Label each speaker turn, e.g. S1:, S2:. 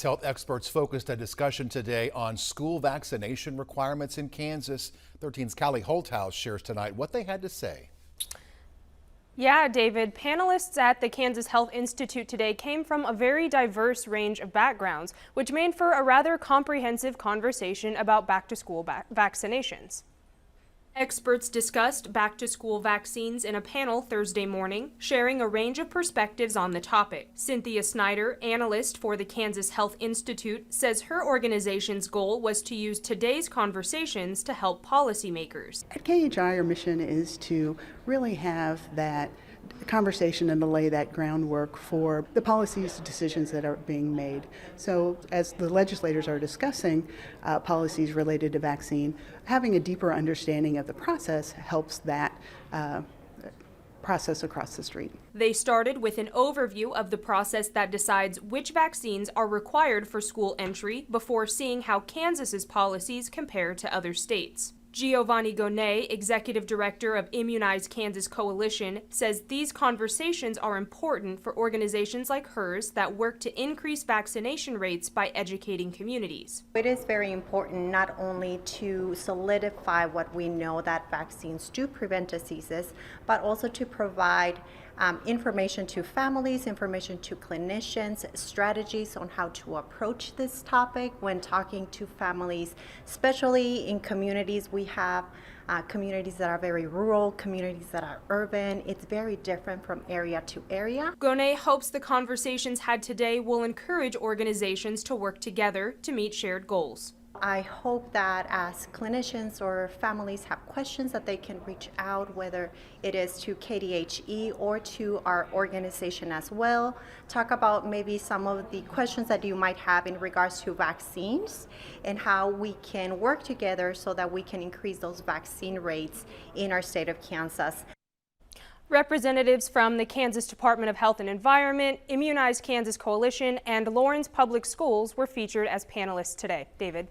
S1: Health experts focused a discussion today on school vaccination requirements in Kansas. 13's Callie Holthouse shares tonight what they had to say.
S2: Yeah, David, panelists at the Kansas Health Institute today came from a very diverse range of backgrounds, which made for a rather comprehensive conversation about back-to-school vaccinations. Experts discussed back-to-school vaccines in a panel Thursday morning, sharing a range of perspectives on the topic. Cynthia Snyder, analyst for the Kansas Health Institute, says her organization's goal was to use today's conversations to help policymakers.
S3: At KHI, our mission is to really have that conversation and to lay that groundwork for the policies and decisions that are being made. So as the legislators are discussing policies related to vaccine, having a deeper understanding of the process helps that process across the street.
S2: They started with an overview of the process that decides which vaccines are required for school entry before seeing how Kansas's policies compare to other states. Giovanni Gonnet, executive director of Immunize Kansas Coalition, says these conversations are important for organizations like hers that work to increase vaccination rates by educating communities.
S4: It is very important not only to solidify what we know that vaccines do prevent diseases, but also to provide information to families, information to clinicians, strategies on how to approach this topic when talking to families, especially in communities. We have communities that are very rural, communities that are urban. It's very different from area to area.
S2: Gonnet hopes the conversations had today will encourage organizations to work together to meet shared goals.
S4: I hope that as clinicians or families have questions that they can reach out, whether it is to KDHE or to our organization as well. Talk about maybe some of the questions that you might have in regards to vaccines and how we can work together so that we can increase those vaccine rates in our state of Kansas.
S2: Representatives from the Kansas Department of Health and Environment, Immunize Kansas Coalition, and Lawrence Public Schools were featured as panelists today. David.